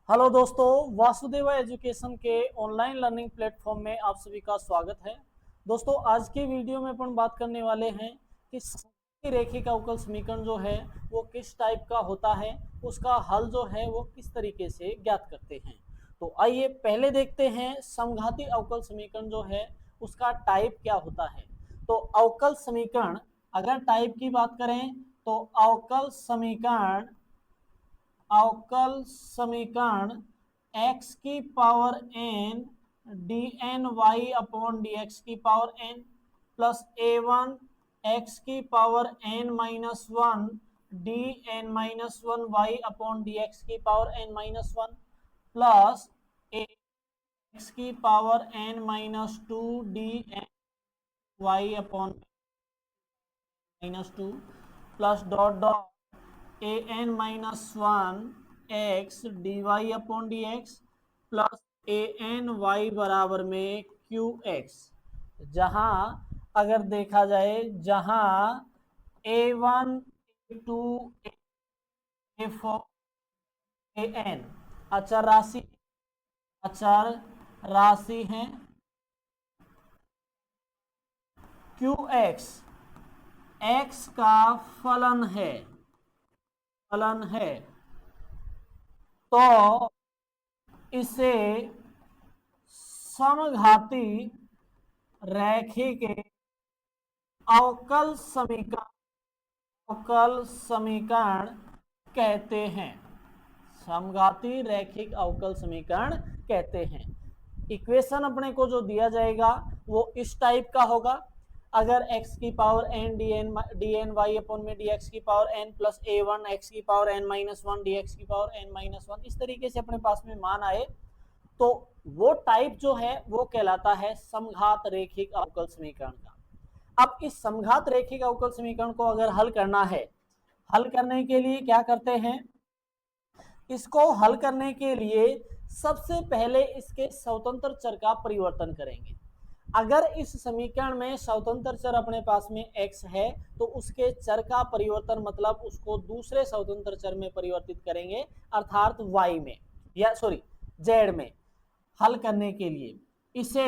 Hello दोस्तों, Vasudeva education के online learning platform में आप सभी का स्वागत है। दोस्तों, आज के वीडियो में अपन बात करने वाले हैं कि समकोणीय रेखिक अवकल समीकरण जो है वो किस टाइप का होता है, उसका हल जो है वो किस तरीके से ज्ञात करते हैं। तो आइए पहले देखते हैं समघाती अवकल समीकरण जो है उसका टाइप क्या होता है। तो अवकल समीकरण, अगर टाइप की बात करें तो अवकल समीकरण x की power n D N Y upon D x की power n plus a1 x की power n minus one D N minus one Y upon D x की power n minus one plus a x की power n minus two D N Y upon minus two plus dot dot A N minus one X D Y upon D x plus A N Y बराबर में Q x. जहां अगर देखा जाए, जहां A one A two A four A N अचर राशि है, क्यू एक्स एक्स का फलन है तो इसे समघाती रैखिक अवकल समीकरण कहते हैं। समघाती रैखिक अवकल समीकरण कहते हैं। इक्वेशन अपने को जो दिया जाएगा वो इस टाइप का होगा। अगर x की power n D N Y upon में डी एक्स की power n plus a one x की power n minus one d x की पावर n माइनस वन, इस तरीके से अपने पास में मान आए तो वो टाइप जो है वो कहलाता है समघात रेखिक अवकल समीकरण का। अब इस समघात रेखिक अवकल समीकरण को अगर हल करना है, हल करने के लिए क्या करते हैं, इसको हल करने के लिए सबसे पहले इसके स्वतंत्र चर का परिवर्तन करेंगे। अगर इस समीकरण में स्वतंत्र चर अपने पास में x है तो उसके चर का परिवर्तन मतलब उसको दूसरे स्वतंत्र चर में परिवर्तित करेंगे, अर्थात y में या z में। हल करने के लिए इसे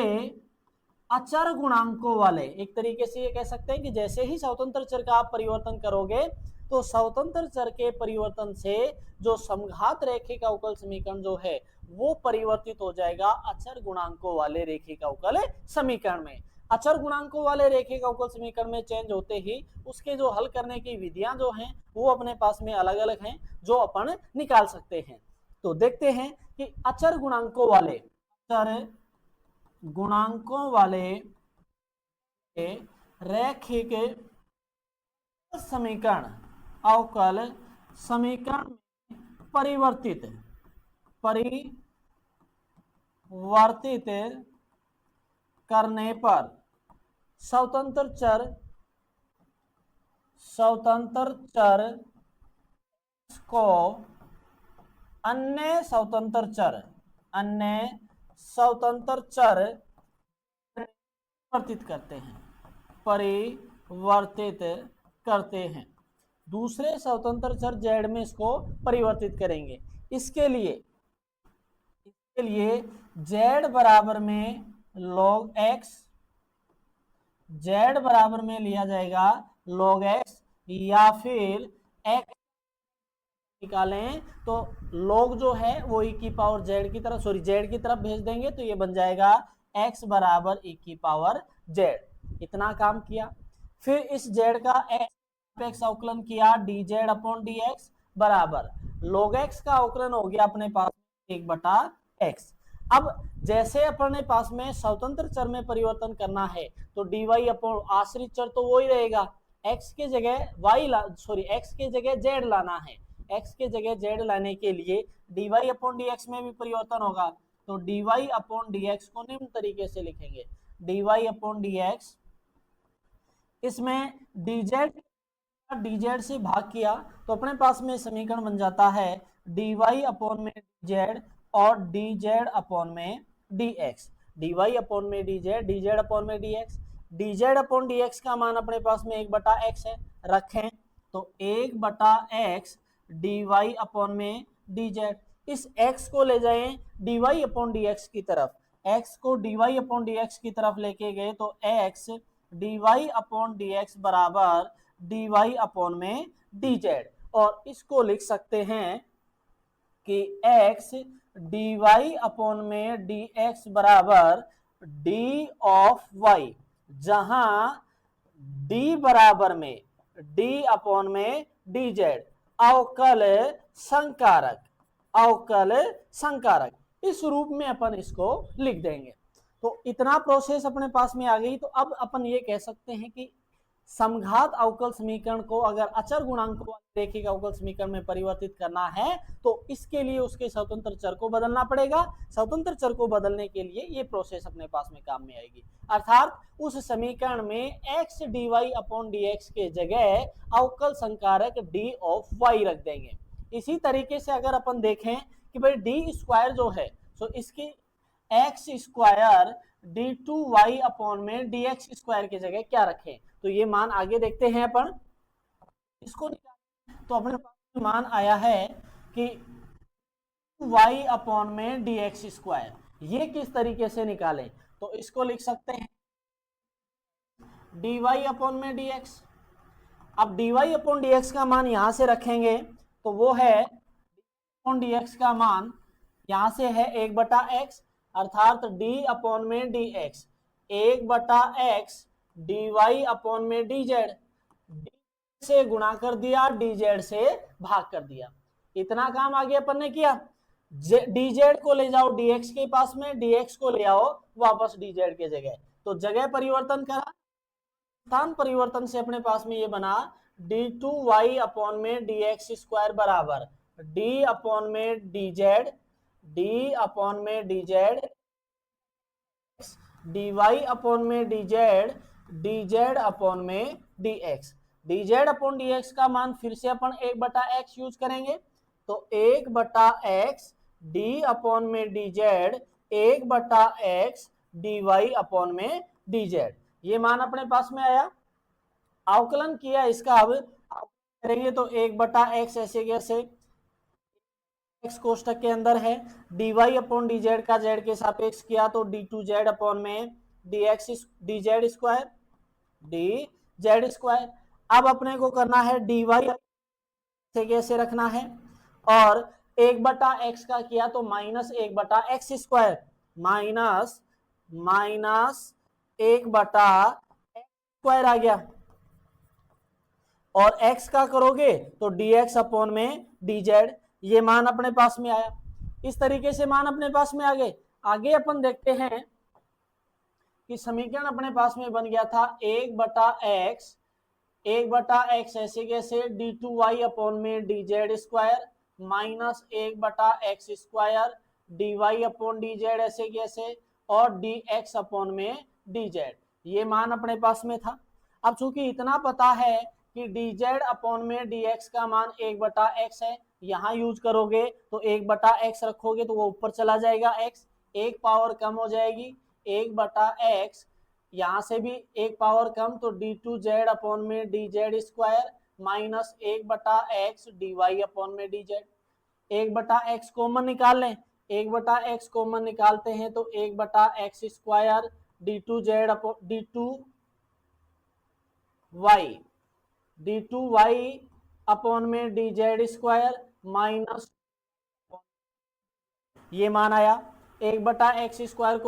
अचर गुणांकों वाले, एक तरीके से ये कह सकते हैं कि जैसे ही स्वतंत्र चर का आप परिवर्तन करोगे तो स्वतंत्र चर के परिवर्तन से जो समघात रेखिक अवकल समीकरण जो है वो परिवर्तित हो जाएगा अचर गुणांकों वाले रेखिक अवकल समीकरण में। अचर गुणांकों वाले रेखिक अवकल समीकरण में चेंज होते ही उसके जो हल करने की विधियां जो हैं वो अपने पास में अलग अलग हैं जो अपन निकाल सकते हैं। तो देखते हैं कि अचर गुणांकों वाले रैखिक अवकल समीकरण में परिवर्तित करने पर स्वतंत्र चर को अन्य स्वतंत्र चर परिवर्तित करते हैं। दूसरे स्वतंत्र चर z में इसको परिवर्तित करेंगे। इसके लिए z बराबर में log x, z बराबर में लिया जाएगा log x, या फिर x निकालें तो log जो है वो e की पावर z की तरफ z की तरफ भेज देंगे तो ये बन जाएगा x बराबर e की पावर z। इतना काम किया, फिर इस z का x अवकलन किया dz अपॉन dx बराबर log x का अवकलन हो गया अपने पास 1/x। अब जैसे अपने पास में स्वतंत्र चर में परिवर्तन करना है तो dy अपॉन आश्रित चर तो वो ही रहेगा, x के जगह x के जगह z लाना है। x के जगह z लाने के लिए dy अपॉन dx में भी परिवर्तन होगा तो dy अपॉन dx को निम्न तरीके से लिखेंगे, dy अपॉन dx, इसमें dz से भाग किया तो अपने पास में समीकरण बन जाता है dy अपॉन में dz और dz अपॉन में dx, dy अपॉन में dz अपॉन में dz अपॉन dx का मान अपने पास में 1/x है, रखें तो 1/x dy अपॉन में dz। इस x को ले जाएं dy अपॉन dx की तरफ, x को dy अपॉन dx की तरफ लेके गए तो x dy अपॉन dx बराबर dy अपॉन में dz, और इसको लिख सकते हैं कि x dy अपॉन में dx बराबर d ऑफ y, जहां d बराबर में d अपॉन में dz अवकल संकारक, अवकल संकारक, इस रूप में अपन इसको लिख देंगे। तो इतना प्रोसेस अपने पास में आ गई। तो अब अपन ये कह सकते हैं कि समघात अवकल समीकरण को अगर अचर गुणांकों वाले रैखिक अवकल समीकरण में परिवर्तित करना है तो इसके लिए उसके स्वतंत्र चर को बदलना पड़ेगा। स्वतंत्र चर को बदलने के लिए ये प्रोसेस अपने पास में काम में आएगी, अर्थात उस समीकरण में x dy अपॉन dx के जगह अवकल संकारक d ऑफ y रख देंगे। इसी तरीके से अगर अपन देखें कि भाई डी स्क्वायर जो है तो इसकी x square d two y upon में डी एक्स स्क्वायर की जगह क्या रखें, तो ये मान आगे देखते हैं अपन इसको निकालें। तो अपने पास मान आया है कि वाई अपॉन में डी एक्स स्क्वायर, ये किस तरीके से निकालें, तो इसको लिख सकते हैं डी वाई अपॉन में डी एक्स। अब d Y upon D x का मान यहां से रखेंगे तो वो है अपॉन डी एक्स का मान यहां से है 1/x, अर्थात d अपॉन में d x 1/x d Y upon में डी जेड, से गुणा कर दिया डी जेड से भाग कर दिया। इतना काम आगे अपन ने किया। डी जेड को ले जाओ dx के पास में, dx को ले आओ वापस डी जेड के जगह, तो जगह परिवर्तन करा, स्थान परिवर्तन से अपने पास में ये बना डी टू वाई अपॉन में डी एक्स स्क्वायर बराबर डी अपॉन में डी जेड, डी अपॉन में d z d Y upon में डी जेड अपॉन में d x. D z upon D x का मान फिर से अपन 1/x यूज करेंगे, तो 1/x डी अपॉन में d z 1/x d Y upon में डी जेड, ये मान अपने पास में आया। अवकलन किया इसका, अब करेंगे तो 1/x ऐसे कैसे x कोष्टक के अंदर है, dy अपॉन डी जेड का z के सापेक्ष किया तो डी टू जेड अपॉन में d x d z square. अब अपने को करना है dy से कैसे रखना है, और 1/x का किया तो -1/x square, minus 1/x square आ गया, और x का करोगे तो dx अपॉन में dz, ये मान अपने पास में आया। इस तरीके से मान अपने पास में आ गए। आगे अपन देखते हैं कि समीकरण अपने पास में बन गया था 1/x ऐसे कैसे डी टू वाई अपॉन में d z square minus 1/x square d Y upon d z ऐसे कैसे, और डी एक्स अपॉन में डी जेड, ये मान अपने पास में था। अब चूंकि इतना पता है कि डी जेड अपॉन में डी एक्स का मान 1/x है, यहां यूज करोगे तो 1/x रखोगे तो वो ऊपर चला जाएगा, x एक पावर कम हो जाएगी 1/x, यहां से भी एक पावर कम तो डी टू जेड अपॉन में d z square minus 1/x d Y upon में डी जेड। 1/x कॉमन निकाल लें, 1/x कॉमन निकालते हैं तो 1/x square d two z upon d two y upon में डी जेड स्क्वायर माइनस, ये मान आया। 1/x स्क्वायर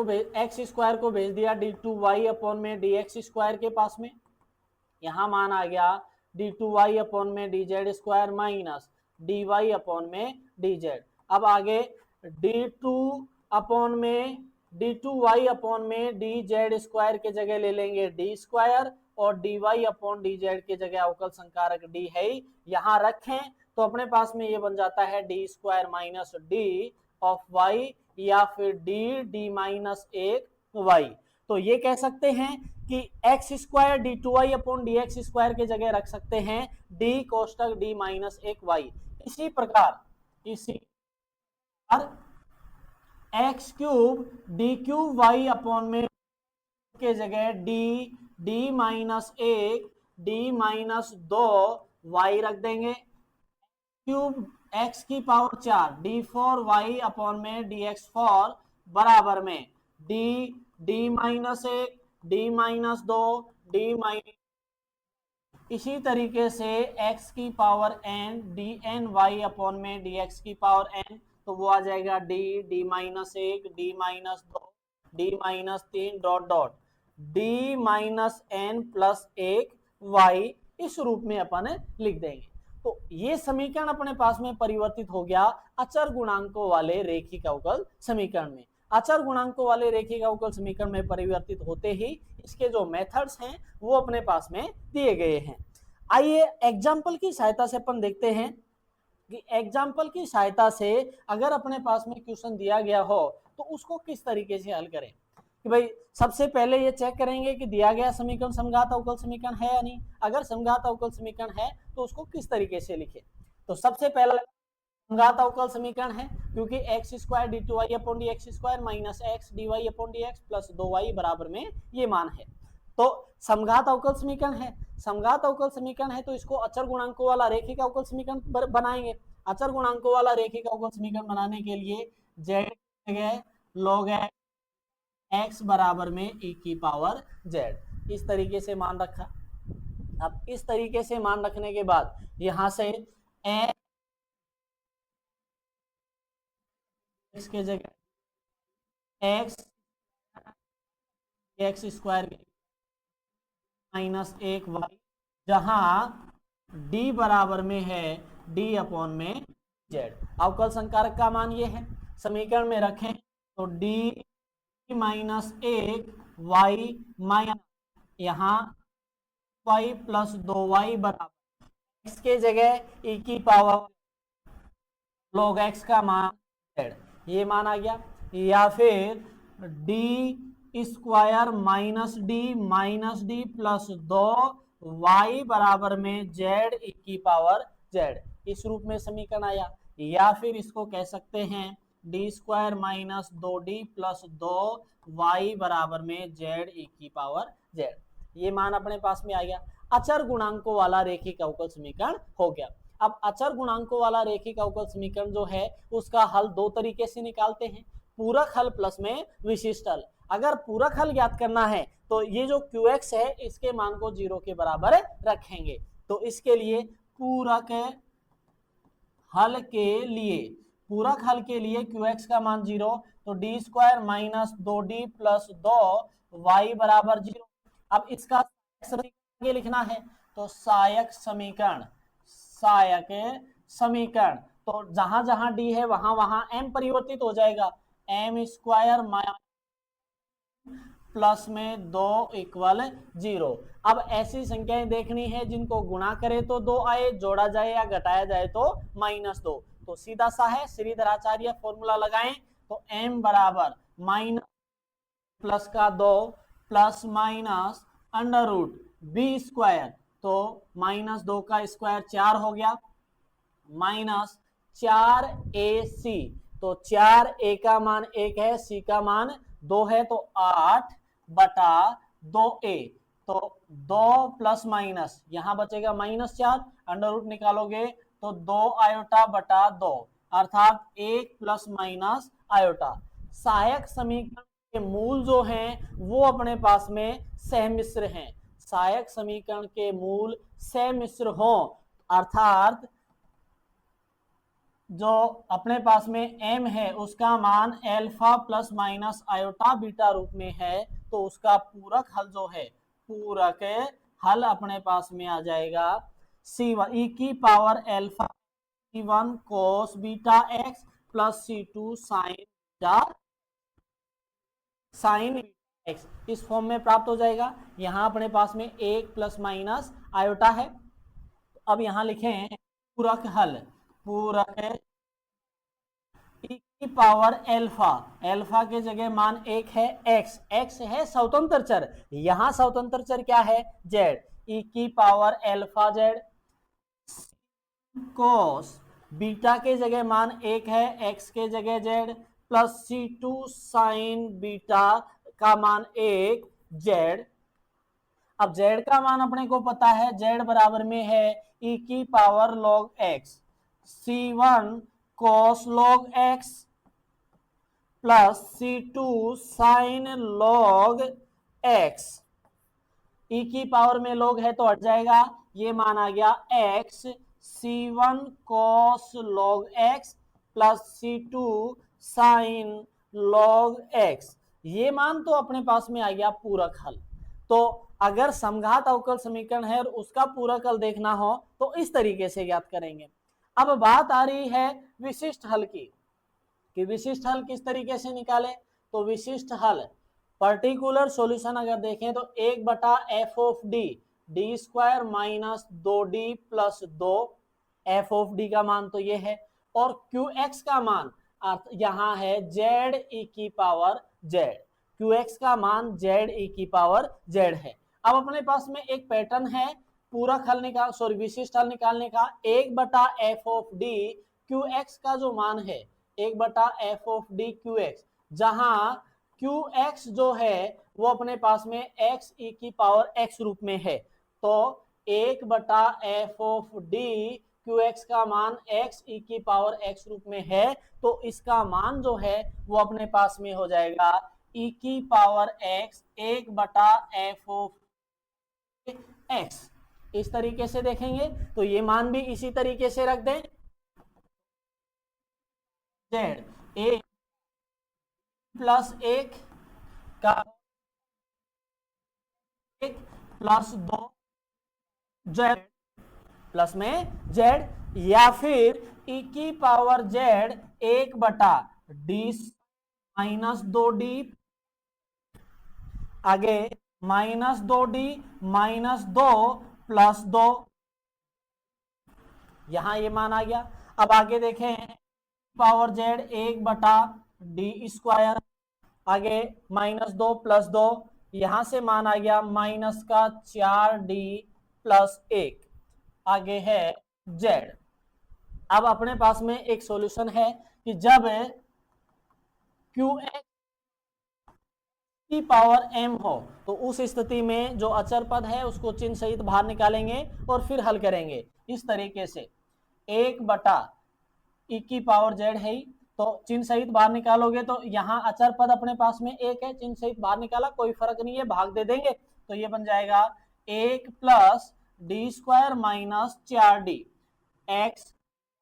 को भेज दिया डी टू वाई अपॉन में डी एक्स स्क्वायर के पास में, यहां मान आ गया डी टू वाई अपॉन में d z square minus d Y upon में डी जेड। अब आगे डी टू वाई अपॉन में डी जेड स्क्वायर के जगह ले लेंगे डी स्क्वायर, और d Y upon d z के जगह अवकल संकारक डी है यहां रखें, तो अपने पास में ये बन जाता है d square minus d of y, या फिर डी माइनस 1 वाई। तो ये कह सकते हैं कि x square d two y upon D x square के जगह रख सकते हैं डी कोष्टक डी माइनस 1 वाई। इसी प्रकार x cube d cube y upon में के जगह d minus 1 d minus 2 y रख देंगे, क्यूब x की पावर 4 d4y अपॉन में dx4 बराबर में d minus 1 d minus 2 d minus, इसी तरीके से x की पावर n dny अपॉन में dx की पावर n, तो वो आ जाएगा d minus 1 d minus 2 d minus 3 dot dot d minus n plus 1 y, इस रूप में अपन लिख देंगे। तो ये समीकरण अपने पास में परिवर्तित हो गया अचर गुणांकों वाले रेखिक अवकल समीकरण में। अचर गुणांकों वाले रेखिक अवकल समीकरण में परिवर्तित होते ही इसके जो मेथड्स हैं वो अपने पास में दिए गए हैं। आइए एग्जाम्पल की सहायता से अपन देखते हैं कि एग्जाम्पल की सहायता से अगर अपने पास में क्वेश्चन दिया गया हो तो उसको किस तरीके से हल करें। कि भाई सबसे पहले ये चेक करेंगे कि दिया गया समीकरण समघात अवकल समीकरण है या नहीं। अगर समघात अवकल समीकरण है तो उसको किस तरीके से लिखें। तो सबसे पहला समघात अवकल समीकरण है क्योंकि x square d two y upon D x square minus x D Y upon D x plus 2y बराबर में ये मान है। तो समघात अवकल समीकरण है, समघात अवकल समीकरण है तो इसको अचर गुणांकों वाला रेखिक अवकल समीकरण बनाएंगे। अचर गुणांकों वाला रेखिक अवकल समीकरण बनाने के लिए z जगह log x बराबर में e की पावर z, इस तरीके से मान रखा। अब इस तरीके से मान रखने के बाद यहां से x के जगह x स्क्वायर माइनस 1y, जहां d बराबर में है d अपॉन में z। अवकल संकारक का मान ये है, समीकरण में रखें तो d माइनस 1y माइनस यहाँ y प्लस 2y बराबर x के जगह e की पावर log x का मान z, ये मान आ गया। या फिर d square minus D plus 2y बराबर में z e की पावर z, इस रूप में समीकरण आया। या फिर इसको कह सकते हैं D square minus 2d plus 2y बराबर में z e की पावर z, ये मान अपने पास में आ गया। अचर गुणांकों वाला रेखिक अवकल समीकरण हो गया। अब अचर गुणांकों वाला रेखिक अवकल समीकरण जो है उसका हल दो तरीके से निकालते हैं, पूरक हल प्लस में विशिष्ट हल। अगर पूरक हल ज्ञात करना है तो ये जो qx है इसके मान को 0 के बराबर रखेंगे। तो इसके लिए पूरक हल के लिए, पूरक हल के लिए qx का मान 0, तो D square minus 2d plus 2y बराबर 0। अब इसका आगे लिखना है तो सहायक समीकरण, सहायक समीकरण, तो जहां जहां d है वहां वहां m परिवर्तित हो जाएगा, m स्क्वायर प्लस में 2 इक्वल 0। अब ऐसी संख्याएं देखनी है जिनको गुणा करे तो 2 आए, जोड़ा जाए या घटाया जाए तो -2। तो सीधा सा है, श्रीधराचार्य फॉर्मूला लगाएं तो m बराबर माइनस प्लस का 2 plus minus under root b square, तो -2 का स्क्वायर 4 हो गया, माइनस 4ac, तो 4a का मान 1 है, c का मान 2 है, तो 8 बटा 2a, तो 2 प्लस माइनस यहां बचेगा -4, अंडर रूट निकालोगे तो 2 आयोटा बटा 2 अर्थात 1 प्लस माइनस आयोटा। सहायक समीकरण के मूल जो हैं वो अपने पास में सहमिश्र हैं। सहायक समीकरण के मूल सहमिश्र हों अर्थात जो अपने पास में m है उसका मान alpha plus minus iota beta रूप में है, तो उसका पूरक हल जो है, पूरक हल अपने पास में आ जाएगा c1 e की power alpha c1 cos beta x plus c2 sign beta sine x, इस फॉर्म में प्राप्त हो जाएगा। यहां अपने पास में 1 प्लस माइनस आयोटा है। अब यहां लिखें पूरक हल, पूरक e की पावर अल्फा, अल्फा के जगह मान 1 है, x है स्वतंत्र चर, यहां स्वतंत्र चर क्या है z, e की power alpha z, cos beta के जगह मान 1 है, x के जगह z, plus c2 sign beta का मान 1 z। अब z का मान अपने को पता है, z बराबर में है e की power log x, C1 cos log x plus C2 sin log x, e की पावर में log है तो हट जाएगा, ये मान आ गया x C1 cos log x plus C2 sin log x, ये मान तो अपने पास में आ गया पूरक हल। तो अगर समघात अवकल समीकरण है और उसका पूरक हल देखना हो तो इस तरीके से ज्ञात करेंगे। अब बात आ रही है विशिष्ट हल की, कि विशिष्ट हल किस तरीके से निकालें। तो विशिष्ट हल पर्टिकुलर सॉल्यूशन अगर देखें तो 1/f of D, D square minus 2d plus 2, F of D का मान तो ये है, और क्यू एक्स का मान यहाँ है जेड ई की पावर जेड, क्यू एक्स का मान जेड ई की पावर जेड है। अब अपने पास में एक पैटर्न है पूरक हल निकाल सॉरी विशिष्ट हल निकालने का, 1/f of D Q x का जो मान है 1/f of D Q x, जहां क्यू एक्स जो है वो अपने पास में एक्स ई की पावर एक्स रूप में है, तो 1/f of D Q x का मान एक्स ई की पावर एक्स रूप में है, तो इसका मान जो है वो अपने पास में हो जाएगा ई की power x 1/f of x. इस तरीके से देखेंगे तो ये मान भी इसी तरीके से रख दें, जेड ए प्लस 1 का 1 प्लस 2 जेड प्लस में जेड, या फिर ई की पावर जेड 1/डी माइनस 2d, आगे माइनस 2d माइनस 2 प्लस 2, यहां ये मान आ गया। अब आगे देखें पावर जेड 1/डी स्क्वायर, आगे माइनस 2 प्लस 2, यहां से मान आ गया माइनस का 4d प्लस 1, आगे है जेड। अब अपने पास में एक सॉल्यूशन है कि जब क्यू एक्स की पावर m हो तो उस स्थिति में जो अचर पद है उसको चिन्ह सहित बाहर निकालेंगे और फिर हल करेंगे इस तरीके से, 1/e की पावर z है तो चिन्ह सहित बाहर निकालोगे तो यहाँ अचर पद अपने पास में 1 है, चिन्ह सहित बाहर निकाला कोई फर्क नहीं है, भाग दे देंगे तो ये बन जाएगा 1 plus D square minus 4d x,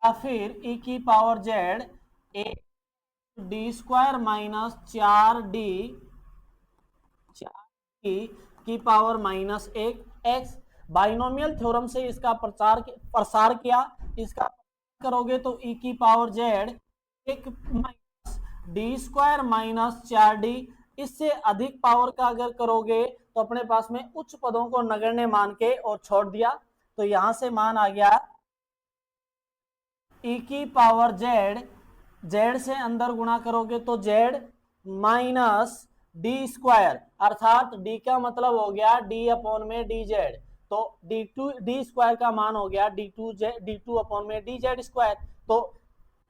या फिर e की power z 1 D square minus 4d की power minus 1 x. Binomial theorem से इसका प्रसार किया, इसका करोगे तो e की power z 1 minus D square minus 4d, इससे अधिक पावर का अगर करोगे तो अपने पास में उच्च पदों को नगण्य मान के और छोड़ दिया, तो यहां से मान आ गया e की पावर z से अंदर गुणा करोगे तो z माइनस डी स्क्वायर, अर्थात डी का मतलब हो गया डी अपॉन में डी जेड, तो डी स्क्वायर का मान हो गया डी टू अपॉन में डी जेड स्क्वायर, तो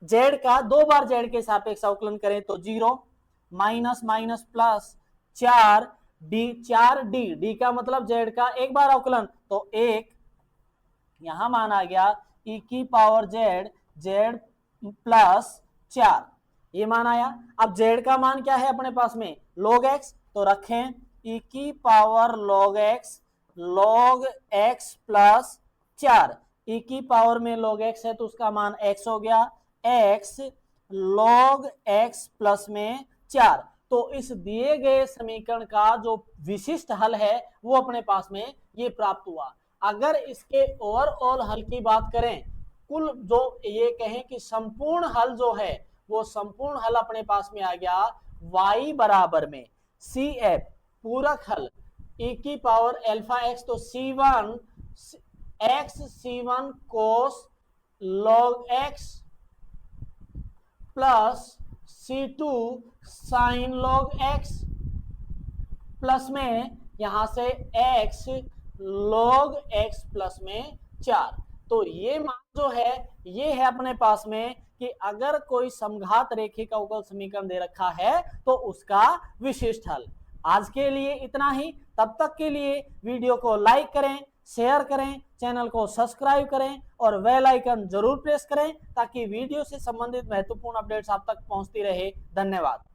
जेड का 2 बार जेड के सापेक्ष अवकलन करें तो 0 minus minus plus 4d, D का मतलब जेड का एक बार अवकलन तो 1, यहां मान आ गया e की पावर z प्लस 4, ये मान आया। अब z का मान क्या है अपने पास में log x, तो रखें e की power log x plus 4, e की पावर में log x है तो उसका मान x हो गया, x log x प्लस में 4। तो इस दिए गए समीकरण का जो विशिष्ट हल है वो अपने पास में ये प्राप्त हुआ। अगर इसके ओवरऑल हल की बात करें, कुल जो ये कहें कि संपूर्ण हल जो है वो संपूर्ण हल अपने पास में आ गया y बराबर में CF पूरक हल e की पावर अल्फा x, तो C1 x C1 cos log x plus C2 sin log x plus में यहां से x log x प्लस में 4। तो ये मान जो है ये है अपने पास में कि अगर कोई समघात रेखिक अवकल समीकरण दे रखा है तो उसका विशिष्ट हल। आज के लिए इतना ही, तब तक के लिए वीडियो को लाइक करें, शेयर करें, चैनल को सब्सक्राइब करें और बेल आइकन जरूर प्रेस करें ताकि वीडियो से संबंधित महत्वपूर्ण अपडेट्स आप तक पहुंचती रहे। धन्यवाद।